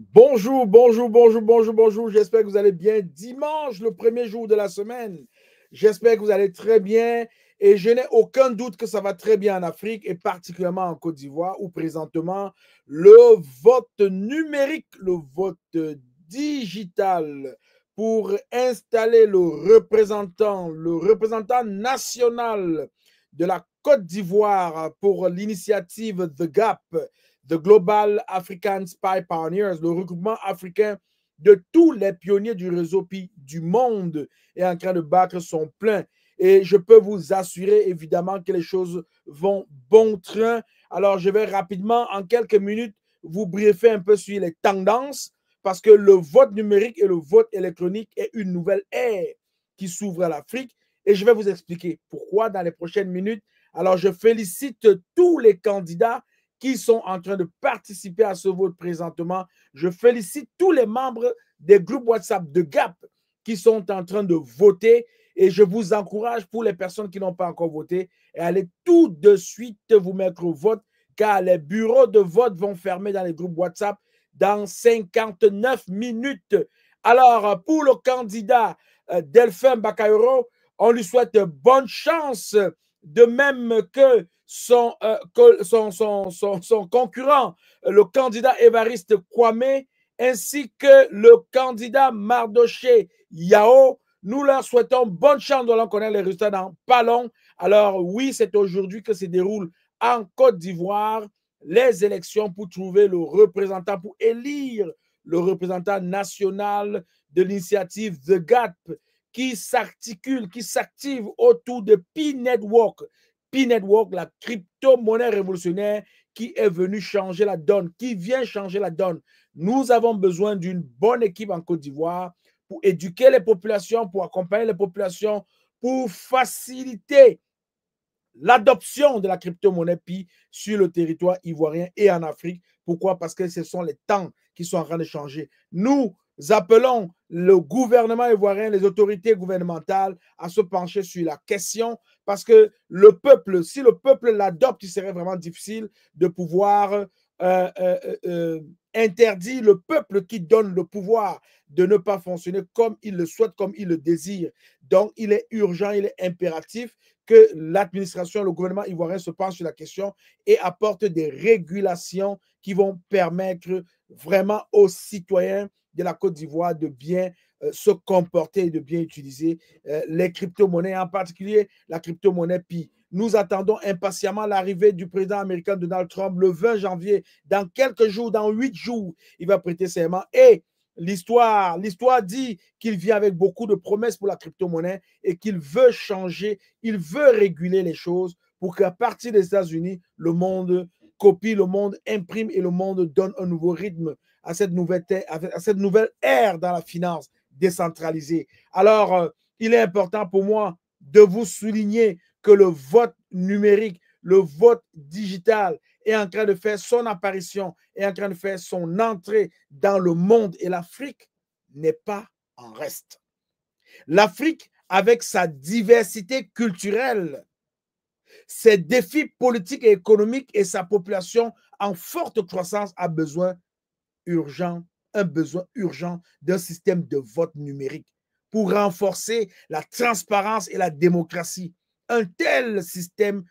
Bonjour, bonjour, bonjour, bonjour, bonjour. J'espère que vous allez bien. Dimanche, le premier jour de la semaine. J'espère que vous allez très bien et je n'ai aucun doute que ça va très bien en Afrique et particulièrement en Côte d'Ivoire où présentement le vote numérique, le vote digital pour installer le représentant national de la Côte d'Ivoire pour l'initiative The Gap, The Global African Spy Pioneers, le regroupement africain de tous les pionniers du réseau PI du monde est en train de battre son plein. Et je peux vous assurer évidemment que les choses vont bon train. Alors, je vais rapidement, en quelques minutes, vous briefer un peu sur les tendances parce que le vote numérique et le vote électronique est une nouvelle ère qui s'ouvre à l'Afrique. Et je vais vous expliquer pourquoi dans les prochaines minutes. Alors, je félicite tous les candidats qui sont en train de participer à ce vote présentement. Je félicite tous les membres des groupes WhatsApp de Gap qui sont en train de voter et je vous encourage pour les personnes qui n'ont pas encore voté et allez tout de suite vous mettre au vote car les bureaux de vote vont fermer dans les groupes WhatsApp dans 59 minutes. Alors, pour le candidat Delphin Bakayoro, on lui souhaite bonne chance, de même que son concurrent, le candidat Évariste Kwame, ainsi que le candidat Mardoché Yao. Nous leur souhaitons bonne chance, nous allons connaître les résultats dans pas long. Alors oui, c'est aujourd'hui que se déroulent en Côte d'Ivoire les élections pour trouver le représentant, pour élire le représentant national de l'initiative The Gap qui s'articule, qui s'active autour de Pi Network. Pi Network, la crypto-monnaie révolutionnaire qui est venue changer la donne, qui vient changer la donne. Nous avons besoin d'une bonne équipe en Côte d'Ivoire pour éduquer les populations, pour accompagner les populations, pour faciliter l'adoption de la crypto-monnaie Pi sur le territoire ivoirien et en Afrique. Pourquoi? Parce que ce sont les temps qui sont en train de changer. Nous appelons le gouvernement ivoirien, les autorités gouvernementales à se pencher sur la question parce que le peuple, si le peuple l'adopte, il serait vraiment difficile de pouvoir interdire le peuple qui donne le pouvoir de ne pas fonctionner comme il le souhaite, comme il le désire. Donc, il est urgent, il est impératif que l'administration, le gouvernement ivoirien se penche sur la question et apporte des régulations qui vont permettre vraiment aux citoyens de la Côte d'Ivoire de bien se comporter et de bien utiliser les crypto-monnaies, en particulier la crypto-monnaie Pi. Nous attendons impatiemment l'arrivée du président américain Donald Trump le 20 janvier. Dans quelques jours, dans 8 jours, il va prêter serment. Et l'histoire dit qu'il vient avec beaucoup de promesses pour la crypto-monnaie et qu'il veut changer, il veut réguler les choses pour qu'à partir des États-Unis, le monde copie, le monde imprime et le monde donne un nouveau rythme à cette nouvelle ère dans la finance décentralisée. Alors, il est important pour moi de vous souligner que le vote numérique, le vote digital est en train de faire son apparition, est en train de faire son entrée dans le monde et l'Afrique n'est pas en reste. L'Afrique, avec sa diversité culturelle, ses défis politiques et économiques et sa population en forte croissance a besoin urgent d'un système de vote numérique pour renforcer la transparence et la démocratie. Un tel système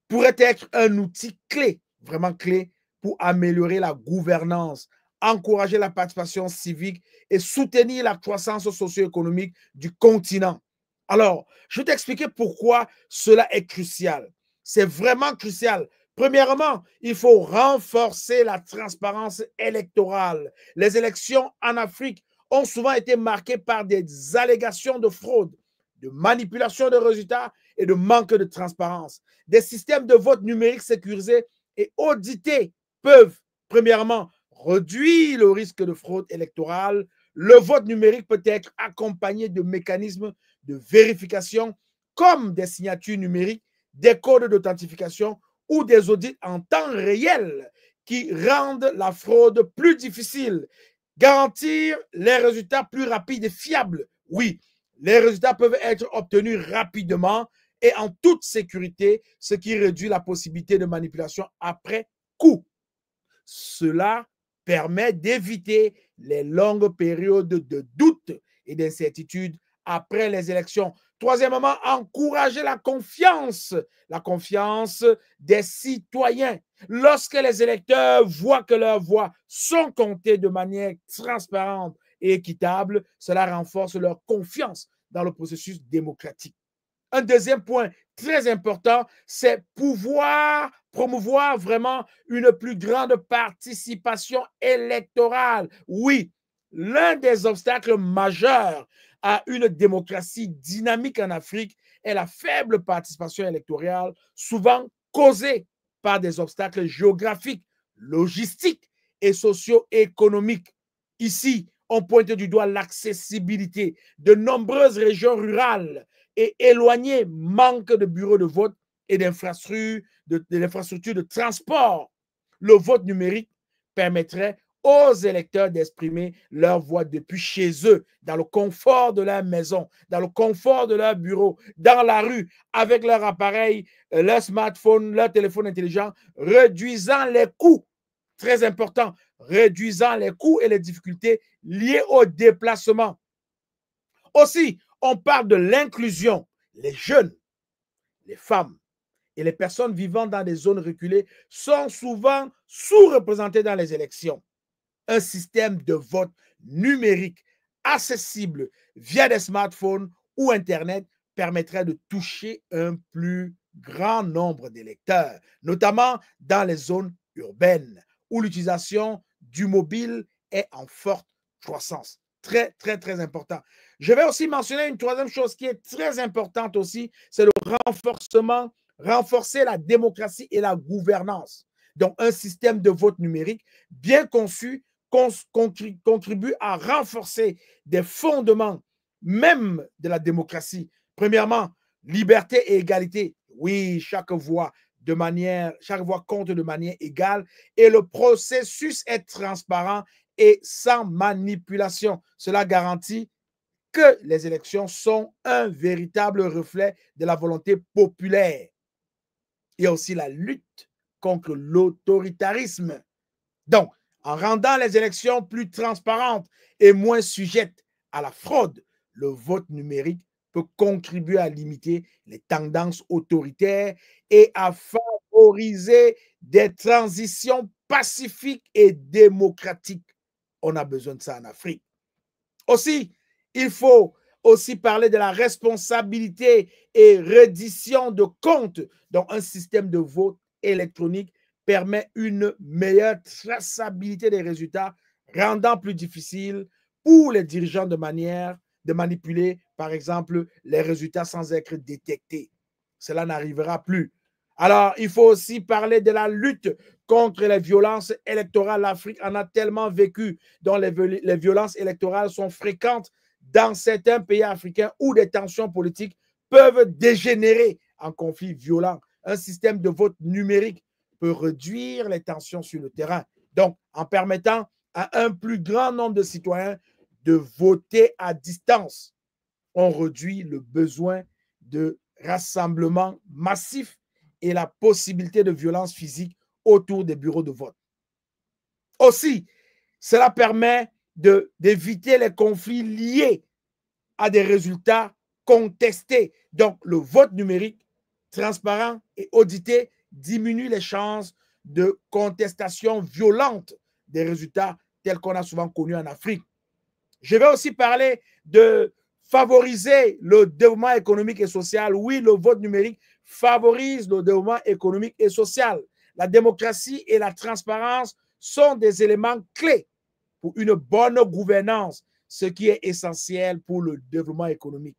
pourrait être un outil clé, vraiment clé, pour améliorer la gouvernance, encourager la participation civique et soutenir la croissance socio-économique du continent. Alors, je vais t'expliquer pourquoi cela est crucial. C'est vraiment crucial. Premièrement, il faut renforcer la transparence électorale. Les élections en Afrique ont souvent été marquées par des allégations de fraude, de manipulation de résultats et de manque de transparence. Des systèmes de vote numérique sécurisés et audités peuvent, premièrement, réduire le risque de fraude électorale. Le vote numérique peut être accompagné de mécanismes de vérification comme des signatures numériques, des codes d'authentification ou des audits en temps réel qui rendent la fraude plus difficile. Garantir les résultats plus rapides et fiables. Oui, les résultats peuvent être obtenus rapidement et en toute sécurité, ce qui réduit la possibilité de manipulation après coup. Cela permet d'éviter les longues périodes de doute et d'incertitude après les élections. Troisièmement, encourager la confiance des citoyens. Lorsque les électeurs voient que leurs voix sont comptées de manière transparente et équitable, cela renforce leur confiance dans le processus démocratique. Un deuxième point très important, c'est pouvoir promouvoir vraiment une plus grande participation électorale. Oui, l'un des obstacles majeurs à une démocratie dynamique en Afrique est la faible participation électorale, souvent causée par des obstacles géographiques, logistiques et socio-économiques. Ici, on pointe du doigt l'accessibilité. De nombreuses régions rurales et éloignées manquent de bureaux de vote et d'infrastructures de transport. Le vote numérique permettrait aux électeurs d'exprimer leur voix depuis chez eux, dans le confort de leur maison, dans le confort de leur bureau, dans la rue, avec leur appareil, leur smartphone, leur téléphone intelligent, réduisant les coûts. Très important, réduisant les coûts et les difficultés liées au déplacement. Aussi, on parle de l'inclusion. Les jeunes, les femmes et les personnes vivant dans des zones reculées sont souvent sous-représentées dans les élections. Un système de vote numérique accessible via des smartphones ou Internet permettrait de toucher un plus grand nombre d'électeurs, notamment dans les zones urbaines où l'utilisation du mobile est en forte croissance. Très, très, très important. Je vais aussi mentionner une troisième chose qui est très importante aussi, c'est le renforcer la démocratie et la gouvernance. Donc, un système de vote numérique bien conçu contribue à renforcer des fondements même de la démocratie. Premièrement, liberté et égalité. Oui, chaque voix compte de manière égale et le processus est transparent et sans manipulation. Cela garantit que les élections sont un véritable reflet de la volonté populaire. Il y a aussi la lutte contre l'autoritarisme. Donc, en rendant les élections plus transparentes et moins sujettes à la fraude, le vote numérique peut contribuer à limiter les tendances autoritaires et à favoriser des transitions pacifiques et démocratiques. On a besoin de ça en Afrique. Aussi, il faut aussi parler de la responsabilité et reddition de comptes. Donc, un système de vote électronique permet une meilleure traçabilité des résultats, rendant plus difficile pour les dirigeants de manipuler, par exemple, les résultats sans être détectés. Cela n'arrivera plus. Alors, il faut aussi parler de la lutte contre les violences électorales. L'Afrique en a tellement vécu, dont les violences électorales sont fréquentes dans certains pays africains où des tensions politiques peuvent dégénérer en conflits violents. Un système de vote numérique peut réduire les tensions sur le terrain. Donc, en permettant à un plus grand nombre de citoyens de voter à distance, on réduit le besoin de rassemblements massifs et la possibilité de violence physique autour des bureaux de vote. Aussi, cela permet d'éviter les conflits liés à des résultats contestés. Donc, le vote numérique, transparent et audité diminue les chances de contestation violente des résultats tels qu'on a souvent connus en Afrique. Je vais aussi parler de favoriser le développement économique et social. Oui, le vote numérique favorise le développement économique et social. La démocratie et la transparence sont des éléments clés pour une bonne gouvernance, ce qui est essentiel pour le développement économique.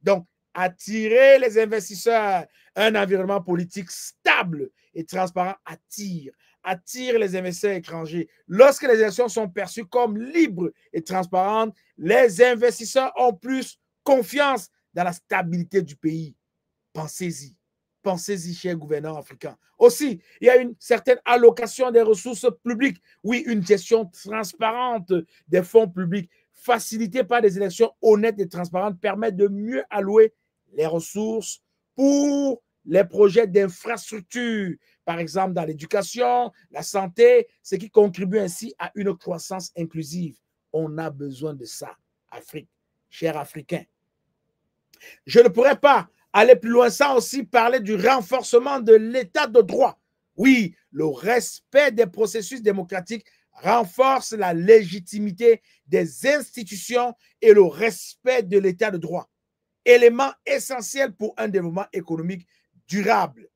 Donc, attirer les investisseurs, un environnement politique stable et transparent attire les investisseurs étrangers. Lorsque les élections sont perçues comme libres et transparentes, les investisseurs ont plus confiance dans la stabilité du pays. Pensez-y. Pensez-y, chers gouvernants africains. Aussi, il y a une certaine allocation des ressources publiques. Oui, une gestion transparente des fonds publics, facilitée par des élections honnêtes et transparentes, permet de mieux allouer les ressources pour les projets d'infrastructure, par exemple dans l'éducation, la santé, ce qui contribue ainsi à une croissance inclusive. On a besoin de ça, Afrique, chers Africains. Je ne pourrais pas aller plus loin sans aussi parler du renforcement de l'état de droit. Oui, le respect des processus démocratiques renforce la légitimité des institutions et le respect de l'état de droit, élément essentiel pour un développement économique durable.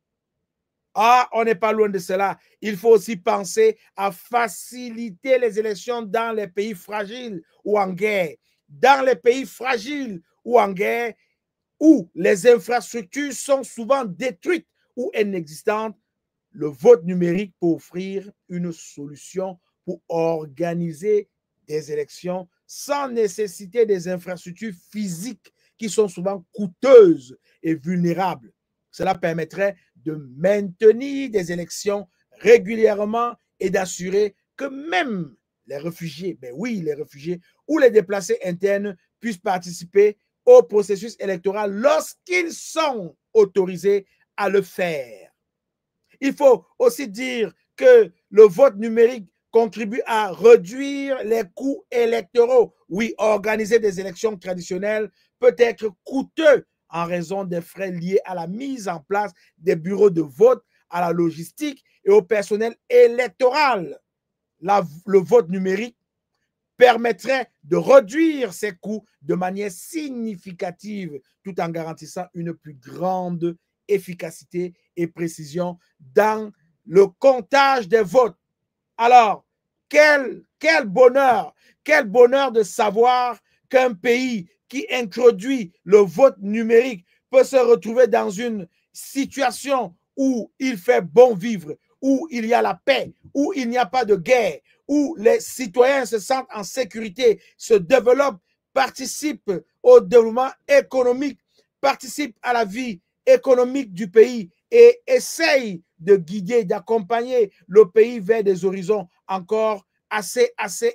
Ah, on n'est pas loin de cela. Il faut aussi penser à faciliter les élections dans les pays fragiles ou en guerre. Dans les pays fragiles ou en guerre, où les infrastructures sont souvent détruites ou inexistantes, le vote numérique peut offrir une solution pour organiser des élections sans nécessiter des infrastructures physiques qui sont souvent coûteuses et vulnérables. Cela permettrait de maintenir des élections régulièrement et d'assurer que même les réfugiés, ben oui, les réfugiés ou les déplacés internes puissent participer au processus électoral lorsqu'ils sont autorisés à le faire. Il faut aussi dire que le vote numérique contribue à réduire les coûts électoraux. Oui, organiser des élections traditionnelles peut être coûteux en raison des frais liés à la mise en place des bureaux de vote, à la logistique et au personnel électoral. Le vote numérique permettrait de réduire ces coûts de manière significative tout en garantissant une plus grande efficacité et précision dans le comptage des votes. Alors, quel bonheur de savoir qu'un pays qui introduit le vote numérique peut se retrouver dans une situation où il fait bon vivre, où il y a la paix, où il n'y a pas de guerre, où les citoyens se sentent en sécurité, se développent, participent au développement économique, participent à la vie économique du pays et essayent de guider, d'accompagner le pays vers des horizons encore assez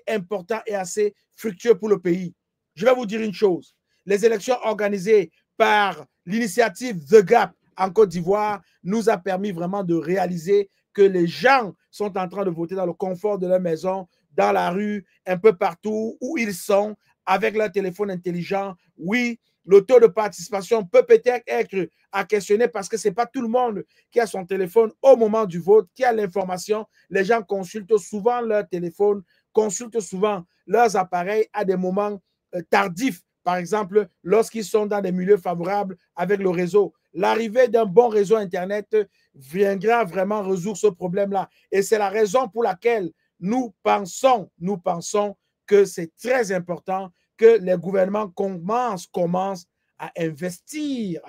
importants et assez fructueux pour le pays. Je vais vous dire une chose. Les élections organisées par l'initiative The Gap en Côte d'Ivoire nous a permis vraiment de réaliser que les gens sont en train de voter dans le confort de leur maison, dans la rue, un peu partout où ils sont, avec leur téléphone intelligent. Oui, le taux de participation peut peut-être être à questionner parce que ce n'est pas tout le monde qui a son téléphone au moment du vote, qui a l'information. Les gens consultent souvent leur téléphone, consultent souvent leurs appareils à des moments tardifs. Par exemple, lorsqu'ils sont dans des milieux favorables avec le réseau. L'arrivée d'un bon réseau Internet viendra vraiment résoudre ce problème-là. Et c'est la raison pour laquelle nous pensons que c'est très important que les gouvernements commencent à investir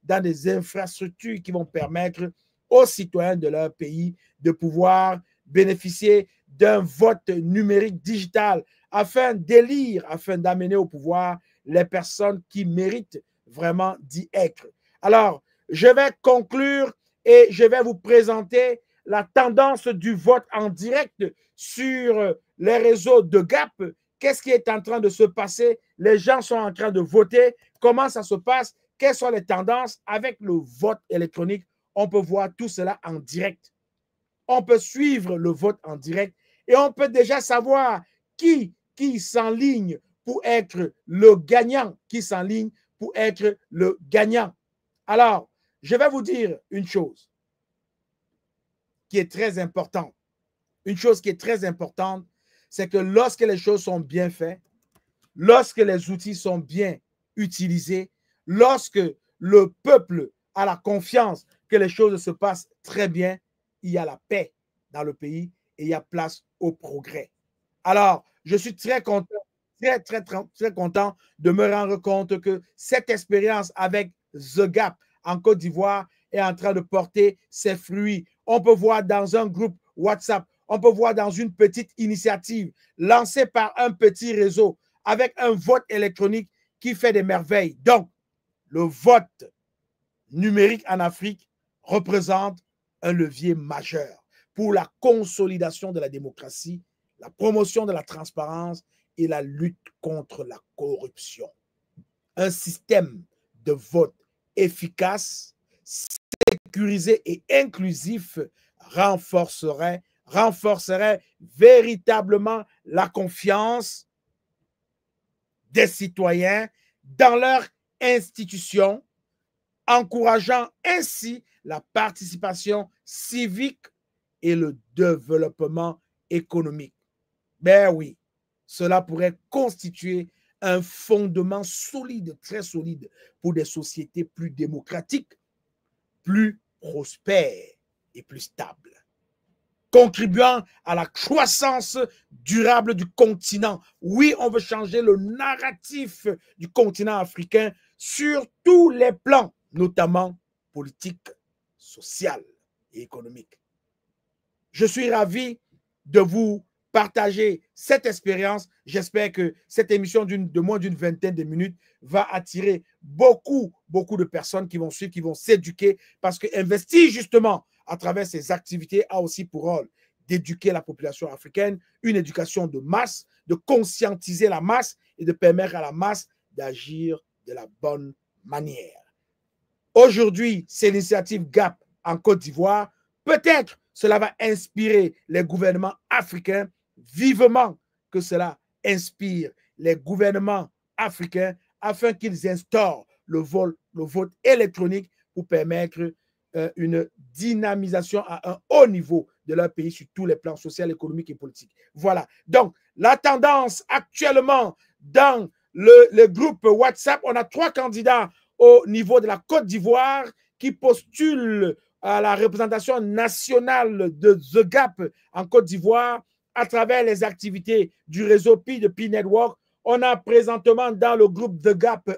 dans des infrastructures qui vont permettre aux citoyens de leur pays de pouvoir bénéficier d'un vote numérique digital afin d'élire, afin d'amener au pouvoir les personnes qui méritent vraiment d'y être. Alors, je vais conclure et je vais vous présenter la tendance du vote en direct sur les réseaux de Gap. Qu'est-ce qui est en train de se passer? Les gens sont en train de voter. Comment ça se passe? Quelles sont les tendances? Avec le vote électronique, on peut voir tout cela en direct. On peut suivre le vote en direct et on peut déjà savoir qui s'enligne pour être le gagnant, qui s'enligne pour être le gagnant. Alors, je vais vous dire une chose qui est très importante. Une chose qui est très importante, c'est que lorsque les choses sont bien faites, lorsque les outils sont bien utilisés, lorsque le peuple a la confiance que les choses se passent très bien, il y a la paix dans le pays et il y a place au progrès. Alors, je suis très content, très content de me rendre compte que cette expérience avec The Gap en Côte d'Ivoire est en train de porter ses fruits. On peut voir dans un groupe WhatsApp, on peut voir dans une petite initiative lancée par un petit réseau avec un vote électronique qui fait des merveilles. Donc, le vote numérique en Afrique représente un levier majeur pour la consolidation de la démocratie, la promotion de la transparence et la lutte contre la corruption. Un système de vote efficace, sécurisé et inclusif renforcerait véritablement la confiance des citoyens dans leurs institutions, encourageant ainsi la participation civique et le développement économique. Ben oui, cela pourrait constituer un fondement solide, très solide, pour des sociétés plus démocratiques, plus prospères et plus stables, contribuant à la croissance durable du continent. Oui, on veut changer le narratif du continent africain sur tous les plans, notamment politique, social et économique. Je suis ravi de vous partager cette expérience. J'espère que cette émission de moins d'une vingtaine de minutes va attirer beaucoup de personnes qui vont suivre, qui vont s'éduquer, parce que investir justement à travers ces activités a aussi pour rôle d'éduquer la population africaine, une éducation de masse, de conscientiser la masse et de permettre à la masse d'agir de la bonne manière. Aujourd'hui, c'est l'initiative GAP en Côte d'Ivoire. Peut-être cela va inspirer les gouvernements africains, vivement que cela inspire les gouvernements africains afin qu'ils instaurent le vote électronique pour permettre une dynamisation à un haut niveau de leur pays sur tous les plans social, économique et politique. Voilà. Donc, la tendance actuellement dans le groupe WhatsApp, on a 3 candidats au niveau de la Côte d'Ivoire qui postulent à la représentation nationale de The Gap en Côte d'Ivoire à travers les activités du réseau Pi de Pi Network. On a présentement dans le groupe The Gap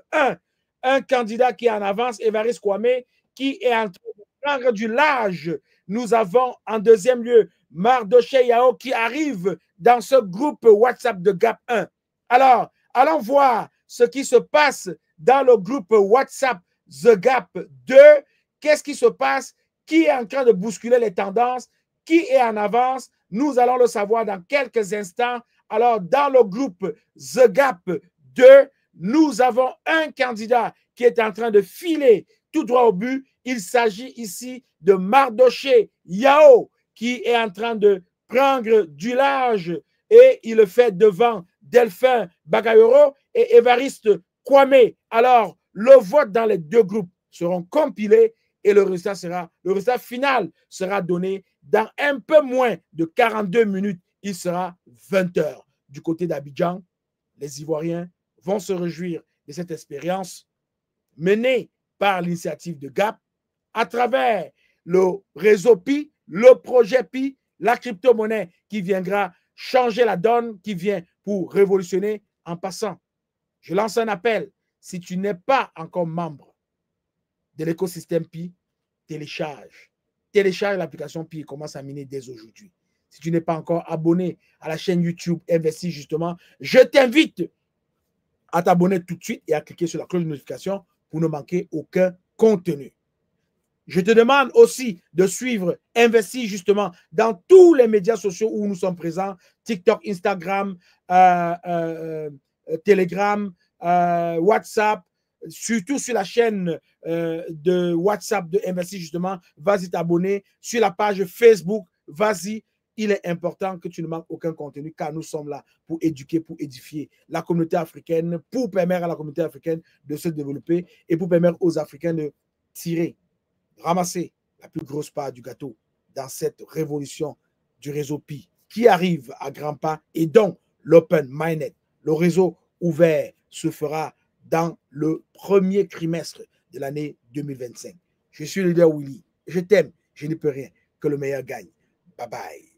un candidat qui est en avance, Évariste Kwame, qui est en train de prendre du large. Nous avons en deuxième lieu Mardoche Yao qui arrive dans ce groupe WhatsApp de Gap 1. Alors, allons voir ce qui se passe dans le groupe WhatsApp The Gap 2. Qu'est-ce qui se passe? Qui est en train de bousculer les tendances? Qui est en avance? Nous allons le savoir dans quelques instants. Alors, dans le groupe The Gap 2, nous avons un candidat qui est en train de filer tout droit au but. Il s'agit ici de Mardoche Yao qui est en train de prendre du large et il le fait devant Delphin Bagayoro et Évariste Kwame. Alors, le vote dans les deux groupes seront compilés et le résultat final sera donné dans un peu moins de 42 minutes. Il sera 20 h. Du côté d'Abidjan, les Ivoiriens vont se réjouir de cette expérience menée par l'initiative de GAP à travers le réseau Pi, le projet Pi, la crypto-monnaie qui viendra changer la donne, qui vient pour révolutionner. En passant, je lance un appel. Si tu n'es pas encore membre de l'écosystème Pi, télécharge l'application Pi et commence à miner dès aujourd'hui. Si tu n'es pas encore abonné à la chaîne YouTube Investis justement, je t'invite à t'abonner tout de suite et à cliquer sur la cloche de notification pour ne manquer aucun contenu. Je te demande aussi de suivre Investis justement dans tous les médias sociaux où nous sommes présents, TikTok, Instagram, Telegram, WhatsApp, surtout sur la chaîne de WhatsApp de Investis justement. Vas-y t'abonner. Sur la page Facebook, vas-y. Il est important que tu ne manques aucun contenu car nous sommes là pour éduquer, pour édifier la communauté africaine, pour permettre à la communauté africaine de se développer et pour permettre aux Africains de tirer, ramasser la plus grosse part du gâteau dans cette révolution du réseau Pi qui arrive à grands pas et donc l'Open Mainnet, le réseau ouvert, se fera dans le premier trimestre de l'année 2025. Je suis le leader Willy. Je t'aime, je ne peux rien. Que le meilleur gagne. Bye bye.